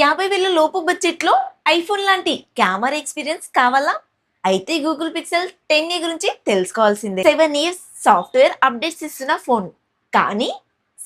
50,000 లోపు బడ్జెట్లో ఐఫోన్ లాంటి కెమెరా ఎక్స్పీరియన్స్ కావాలా? అయితే గూగుల్ పిక్సెల్ 10a గురించి తెలుసుకోవాల్సిందే. 7 ఇయర్స్ సాఫ్ట్వేర్ అప్డేట్స్ ఇస్తున్న ఫోన్, కానీ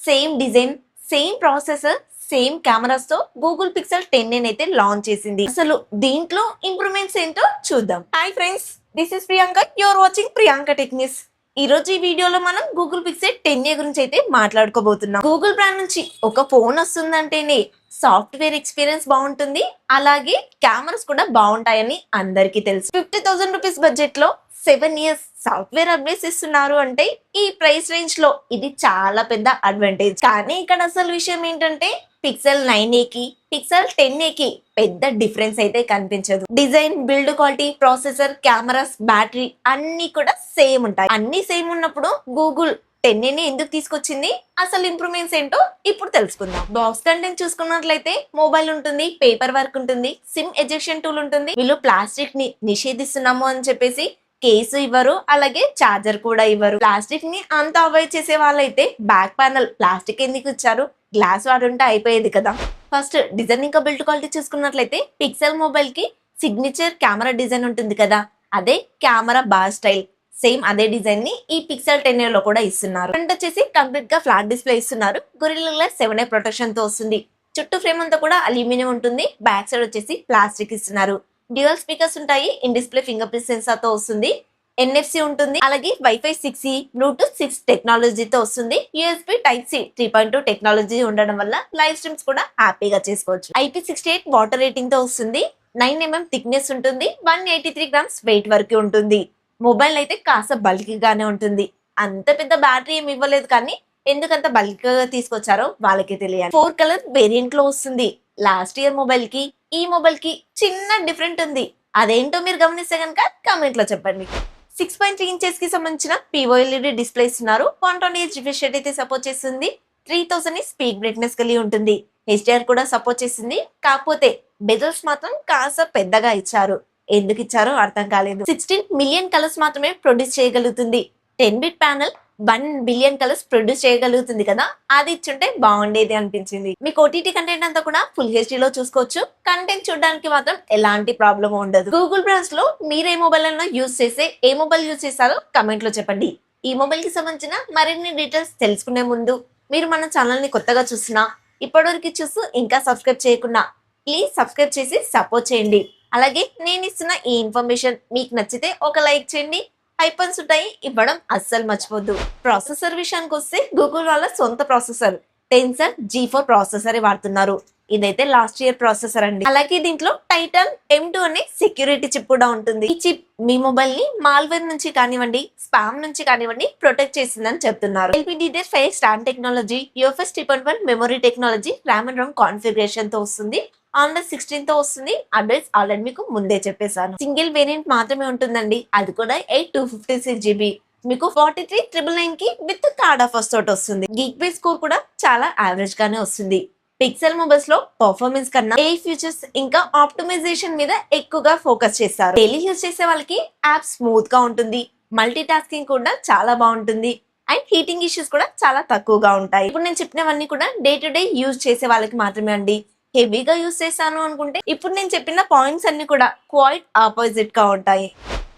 same design, same processor, same cameras తో గూగుల్ పిక్సెల్ 10a అయితే లాంచ్ చేసింది. అసలు దీంట్లో ఇంప్రూవ్మెంట్స్ ఏంటో చూద్దాం. Hi friends, this is Priyanka, you're watching Priyanka techniques. ఈ రోజు ఈ వీడియోలో మనం గూగుల్ పిక్సెల్ 10a గురించి అయితే మాట్లాడుకోబోతున్నాం. గూగుల్ బ్రాండ్ నుంచి ఒక ఫోన్ వస్తుందంటేనే సాఫ్ట్వేర్ ఎక్స్పీరియన్స్ బాగుంటుంది, అలాగే కెమెరాస్ కూడా బాగుంటాయని అందరికీ తెలుసు. 50,000 రూపీస్ బడ్జెట్ లో 7 ఇయర్స్ సాఫ్ట్వేర్ అప్డేట్స్ ఇస్తున్నారు అంటే ఈ ప్రైస్ రేంజ్ లో ఇది చాలా పెద్ద అడ్వాంటేజ్. కానీ ఇక్కడ అసలు విషయం ఏంటంటే పిక్సెల్ 9a కి పిక్సెల్ 10a కి పెద్ద డిఫరెన్స్ అయితే కనిపించదు. Design, build quality, processor, cameras, battery అన్ని కూడా సేమ్ ఉంటాయి. అన్ని సేమ్ ఉన్నప్పుడు గూగుల్ 10a ఎందుకు తీసుకొచ్చింది, అసలు ఇంప్రూవ్మెంట్స్ ఏంటో ఇప్పుడు తెలుసుకుందాం. బాక్స్ కంటెంట్ చూసుకున్నట్లయితే మొబైల్ ఉంటుంది, పేపర్ వర్క్ ఉంటుంది, సిమ్ ఎజెక్షన్ టూల్ ఉంటుంది. వీళ్ళు ప్లాస్టిక్ ని నిషేధిస్తున్నాము అని చెప్పేసి కేసు ఇవ్వరు, అలాగే చార్జర్ కూడా ఇవ్వరు. ప్లాస్టిక్ ని అంత అవాయిడ్ చేసే వాళ్ళైతే బ్యాక్ ప్యానల్ ప్లాస్టిక్ ఎందుకు ఇచ్చారు, గ్లాస్ వాడుంటే అయిపోయేది కదా. ఫస్ట్ డిజైన్ ఇంకా బిల్డ్ క్వాలిటీ చూసుకున్నట్లయితే పిక్సెల్ మొబైల్ కి సిగ్నేచర్ కెమెరా డిజైన్ ఉంటుంది కదా, అదే కెమెరా బార్ స్టైల్, సేమ్ అదే డిజైన్ ని ఈ పిక్సెల్ 10a లో కూడా ఇస్తున్నారు. ఫ్రంట్ వచ్చేసి కంప్లీట్ గా ఫ్లాట్ డిస్ప్లే ఇస్తున్నారు. గొరిల్లా గ్లాస్ 7a ప్రొటెక్షన్ తో వస్తుంది. చుట్టూ ఫ్రేమ్ అంతా కూడా అల్యూమినియం ఉంటుంది. బ్యాక్ సైడ్ వచ్చేసి ప్లాస్టిక్ ఇస్తున్నారు. డ్యూయల్ స్పీకర్స్ ఉంటాయి. In display finger print censor తో వస్తుంది. NFC ఉంటుంది, అలాగే వైఫై 6E, బ్లూటూత్ 6 టెక్నాలజీతో వస్తుంది. USB Type-C 3.2 టెక్నాలజీ ఉండడం వల్ల లైవ్ స్ట్రీమ్స్ కూడా హ్యాపీగా చేసుకోవచ్చు. IP68 వాటర్ రేటింగ్ తో వస్తుంది. 9mm థిక్నెస్ ఉంటుంది. 183 గ్రామ్స్ వెయిట్ వరకు ఉంటుంది. మొబైల్ అయితే కాస్త బల్కీగానే ఉంటుంది. అంత పెద్ద బ్యాటరీ ఏమి ఇవ్వలేదు, కానీ ఎందుకంత బల్కీగా తీసుకొచ్చారో వాళ్ళకి తెలియాలి. 4 కలర్ వేరియంట్ లో వస్తుంది. లాస్ట్ ఇయర్ మొబైల్ కి ఈ మొబైల్ కి చిన్న డిఫరెంట్ ఉంది. అదేంటో మీరు గమనిస్తే కనుక కామెంట్ లో చెప్పండి. 6.3 ఇంచెస్ కి సంబంధించిన POLED డిస్ప్లే ఇస్తున్నారు. 120Hz రిఫ్రెష్ రేట్ అయితే సపోర్ట్ చేస్తుంది. 3000 స్పీక్ బ్రైట్నెస్ కలిగి ఉంటుంది. HDR కూడా సపోర్ట్ చేస్తుంది. కాకపోతే బెజల్స్ మాత్రం కాస్త పెద్దగా ఇచ్చారు. ఎందుకు ఇచ్చారో అర్థం కాలేదు. 16 మిలియన్ కలర్స్ మాత్రమే ప్రొడ్యూస్ చేయగలుగుతుంది. 10-bit panel 1 billion colours produce చేయగలుగుతుంది కదా, అది ఇచ్చుంటే బాగుండేది అనిపించింది. మీకు OTT కంటెంట్ అంతా కూడా ఫుల్ HD లో చూసుకోవచ్చు. కంటెంట్ చూడడానికి మాత్రం ఎలాంటి ప్రాబ్లం ఉండదు. గూగుల్ బ్రాండ్స్ లో మీరు ఏ మొబైల్ అయినా యూజ్ చేస్తే ఏ మొబైల్ యూజ్ చేస్తారో కమెంట్ లో చెప్పండి. ఈ మొబైల్ కి సంబంధించిన మరిన్ని డీటెయిల్స్ తెలుసుకునే ముందు మీరు మన ఛానల్ ని కొత్తగా చూసినా, ఇప్పటివరకు చూస్తూ ఇంకా సబ్స్క్రైబ్ చేయకుండా ప్లీజ్ సబ్స్క్రైబ్ చేసి సపోర్ట్ చేయండి. అలాగే నేను ఇస్తున్న ఈ ఇన్ఫర్మేషన్ మీకు నచ్చితే ఒక లైక్ చేయండి. ఐఫోన్స్ ఉంటాయి, ఇవ్వడం అస్సలు మర్చిపోద్దు. ప్రాసెసర్ విషయానికి వస్తే గూగుల్ వాళ్ళ సొంత ప్రాసెసర్ టెన్సర్ G4 ప్రాసెసర్ వాడుతున్నారు. ఇదైతే లాస్ట్ ఇయర్ ప్రాసెసర్ అండి. అలాగే దీంట్లో టైటాన్ M2 అనే సెక్యూరిటీ చిప్ కూడా ఉంటుంది. ఈ చిప్ మీ మొబైల్ ని మాల్వేర్ నుంచి కానివ్వండి, స్పామ్ నుంచి కానివ్వండి ప్రొటెక్ట్ చేసిందని చెప్తున్నారు. LPDDR5 stand technology, UFS 3.1 memory technology, RAM and ROM configuration తో వస్తుంది. Android 16 తో వస్తుంది. అడ్రస్ ఆల్రెడీ మీకు ముందే చెప్పేశాను. సింగిల్ వేరియంట్ మాత్రమే ఉంటుందండి, అది కూడా 8/256GB. మీకు 43,999 కి విత్ కార్డ్ ఆఫర్స్ తోటి వస్తుంది. గీక్ బేస్ స్కోర్ కూడా చాలా యావరేజ్ గానే వస్తుంది. పిక్సెల్ మొబైల్స్ లో పర్ఫార్మెన్స్ కన్నా AI ఫీచర్స్ ఇంకా ఆప్టిమైజేషన్ మీద ఎక్కువగా ఫోకస్ చేస్తారు. డైలీ యూజ్ చేసే వాళ్ళకి యాప్ స్మూత్ గా ఉంటుంది. మల్టీ టాస్కింగ్ కూడా చాలా బాగుంటుంది. అండ్ హీటింగ్ ఇష్యూస్ కూడా చాలా తక్కువగా ఉంటాయి. ఇప్పుడు నేను చెప్పినవన్నీ కూడా డే టు డే యూజ్ చేసే వాళ్ళకి మాత్రమే అండి. హెవీగా యూజ్ చేశాను అనుకుంటే ఇప్పుడు నేను చెప్పిన పాయింట్స్ అన్ని కూడా క్వైట్ ఆపోజిట్ గా ఉంటాయి.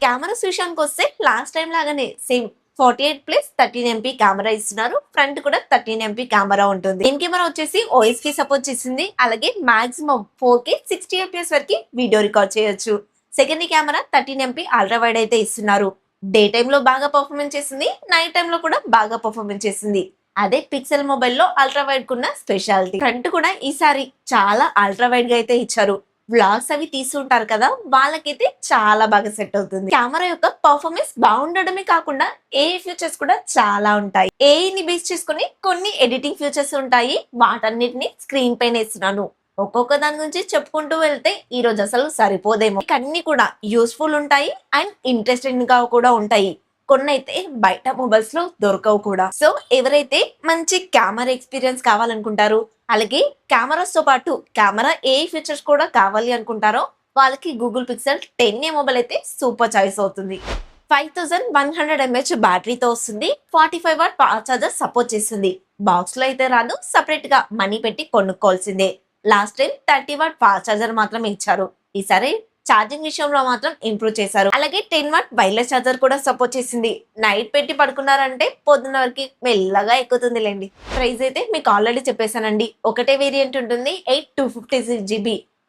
కెమెరాస్ విషయానికి వస్తే లాస్ట్ టైం లాగానే సేమ్ 48+13MP కెమెరా ఇస్తున్నారు. ఫ్రంట్ కూడా 13MP కెమెరా ఉంటుంది. మెయిన్ కెమెరా వచ్చేసి OS కి సపోర్ట్ చేసింది. అలాగే మాక్సిమం 4K 60 FPS వరకు వీడియో రికార్డ్ చేయొచ్చు. Secondary camera 13MP ultra wide అయితే ఇస్తున్నారు. డే టైమ్ లో బాగా పర్ఫార్మెన్స్ చేసింది, నైట్ టైమ్ లో కూడా బాగా పర్ఫార్మెన్స్ చేసింది. అదే పిక్సెల్ మొబైల్లో అల్ట్రా వైడ్ కున్న స్పెషాలిటీ. ఫ్రంట్ కూడా ఈసారి చాలా అల్ట్రా వైడ్ గా అయితే ఇచ్చారు. వ్లాగ్స్ అవి తీసుకుంటారు కదా, వాళ్ళకైతే చాలా బాగా సెట్ అవుతుంది. కెమెరా యొక్క పర్ఫార్మెన్స్ బాగుండడమే కాకుండా AI ఫీచర్స్ కూడా చాలా ఉంటాయి. AI ని బేస్ చేసుకుని కొన్ని ఎడిటింగ్ ఫీచర్స్ ఉంటాయి. వాటన్నిటిని స్క్రీన్ పైన ఇస్తున్నాను. ఒక్కొక్క దాని గురించి చెప్పుకుంటూ వెళ్తే ఈ రోజు అసలు సరిపోదేమో. అన్ని కూడా యూస్ఫుల్ ఉంటాయి అండ్ ఇంట్రెస్టింగ్ గా కూడా ఉంటాయి. కొన్ని అయితే బయట మొబైల్స్ లో దొరకవు కూడా. సో ఎవరైతే మంచి కెమెరా ఎక్స్పీరియన్స్ కావాలనుకుంటారో, అలాగే కెమెరాస్ తో పాటు కెమెరా AI ఫీచర్స్ కూడా కావాలి అనుకుంటారో వాళ్ళకి గూగుల్ పిక్సెల్ 10a మొబైల్ అయితే సూపర్ చాయిస్ అవుతుంది. 5100 mAh బ్యాటరీతో వస్తుంది. 45 వాట్ ఫాస్ట్ ఛార్జర్ సపోర్ట్ చేస్తుంది. బాక్స్ లో అయితే రాదు, సపరేట్ గా మనీ పెట్టి కొనుక్కోవాల్సిందే. Last time 30 watt fast charger మాత్రమే ఇచ్చారు. ఈసారి ఛార్జింగ్ విషయంలో మాత్రం ఇంప్రూవ్ చేశారు. అలాగే 10 వాట్ వైర్లెస్ చార్జర్ కూడా సపోర్ట్ చేసింది. నైట్ పెట్టి పడుకున్నారంటే పొద్దున్న వరకు మెల్లగా ఎక్కుతుందిలేండి. ప్రైస్ అయితే మీకు ఆల్రెడీ చెప్పేశానండి. ఒకటే వేరియంట్ ఉంటుంది 8256 GB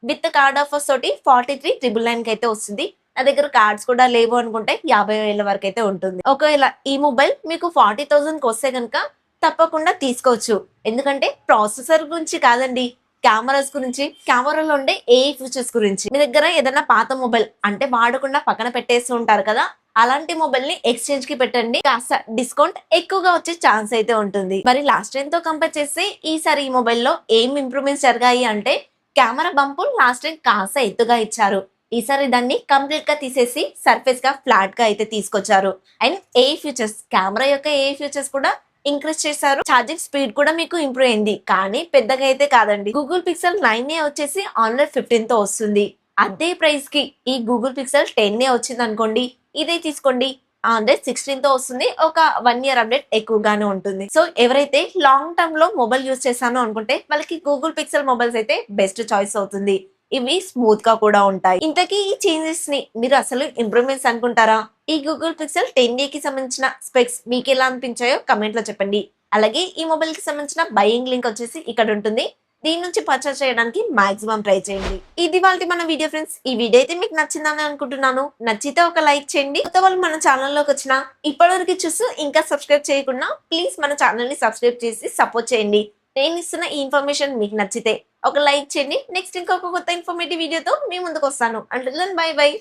విత్ కార్డ్ ఆఫర్స్ తోటి 43,999 అయితే వస్తుంది. నా దగ్గర కార్డ్స్ కూడా లేవు అనుకుంటే 50,000 వరకు అయితే ఉంటుంది. ఒకవేళ ఈ మొబైల్ మీకు 40,000 కి వస్తే కనుక తప్పకుండా తీసుకోవచ్చు. ఎందుకంటే ప్రాసెసర్ గురించి కాదండి, కెమెరాస్ గురించి, కెమెరాలో ఉండే ఏఐ ఫీచర్స్ గురించి. మీ దగ్గర ఏదైనా పాత మొబైల్ అంటే వాడకుండా పక్కన పెట్టేసి ఉంటారు కదా, అలాంటి మొబైల్ ని ఎక్స్చేంజ్ కి పెట్టండి. కాస్త డిస్కౌంట్ ఎక్కువగా వచ్చే ఛాన్స్ అయితే ఉంటుంది. మరి లాస్ట్ టైం తో కంపేర్ చేస్తే ఈసారి ఈ మొబైల్లో ఏం ఇంప్రూవ్మెంట్స్ జరిగాయి అంటే కెమెరా బంపు లాస్ట్ టైం కాస్త ఎత్తుగా ఇచ్చారు. ఈసారి దాన్ని కంప్లీట్ గా తీసేసి సర్ఫేస్ గా ఫ్లాట్ గా అయితే తీసుకొచ్చారు. అండ్ ఏఐ ఫీచర్స్, కెమెరా యొక్క ఏఐ ఫీచర్స్ కూడా ఇంక్రీజ్ చేశారు. ఛార్జింగ్ స్పీడ్ కూడా మీకు ఇంప్రూవ్ అయింది, కానీ పెద్దగా అయితే కాదండి. గూగుల్ పిక్సెల్ 9A వచ్చేసి ఆన్లైన్ 15 తో వస్తుంది. అదే ప్రైస్ కి ఈ గూగుల్ పిక్సెల్ 10A వచ్చింది అనుకోండి, ఇదే తీసుకోండి, ఆన్లైన్ 16 తో వస్తుంది. ఒక 1 year అప్డేట్ ఎక్కువగానే ఉంటుంది. సో ఎవరైతే లాంగ్ టర్మ్ లో మొబైల్ యూస్ చేశానో అనుకుంటే వాళ్ళకి గూగుల్ పిక్సెల్ మొబైల్స్ అయితే బెస్ట్ చాయిస్ అవుతుంది. ఇవి స్మూత్ గా కూడా ఉంటాయి. ఇంతకీ ఈ చేంజెస్ ని మీరు అసలు ఇంప్రూవ్మెంట్స్ అనుకుంటారా? ఈ గూగుల్ పిక్సెల్ 10A కి సంబంధించిన స్పెక్స్ మీకు ఎలా అనిపించాయో కమెంట్ లో చెప్పండి. అలాగే ఈ మొబైల్ కి సంబంధించిన బయింగ్ లింక్ వచ్చేసి ఇక్కడ ఉంటుంది. దీని నుంచి పర్చేస్ చేయడానికి మాక్సిమం ట్రై చేయండి. ఇది వాళ్ళ మన వీడియో ఫ్రెండ్స్. ఈ వీడియో అయితే మీకు నచ్చిందని అనుకుంటున్నాను. నచ్చితే ఒక లైక్ చేయండి. కొత్త వాళ్ళు మన ఛానల్లోకి వచ్చిన ఇప్పటివరకు చూస్తూ ఇంకా సబ్స్క్రైబ్ చేయకుండా ప్లీజ్ మన ఛానల్ ని సబ్స్క్రైబ్ చేసి సపోర్ట్ చేయండి. నేను ఇస్తున్న ఈ ఇన్ఫర్మేషన్ మీకు నచ్చితే ఒక లైక్ చేయండి. నెక్స్ట్ ఇంకొక కొత్త ఇన్ఫర్మేటివ్ వీడియోతో మీ ముందుకు వస్తాను. Until then bye by.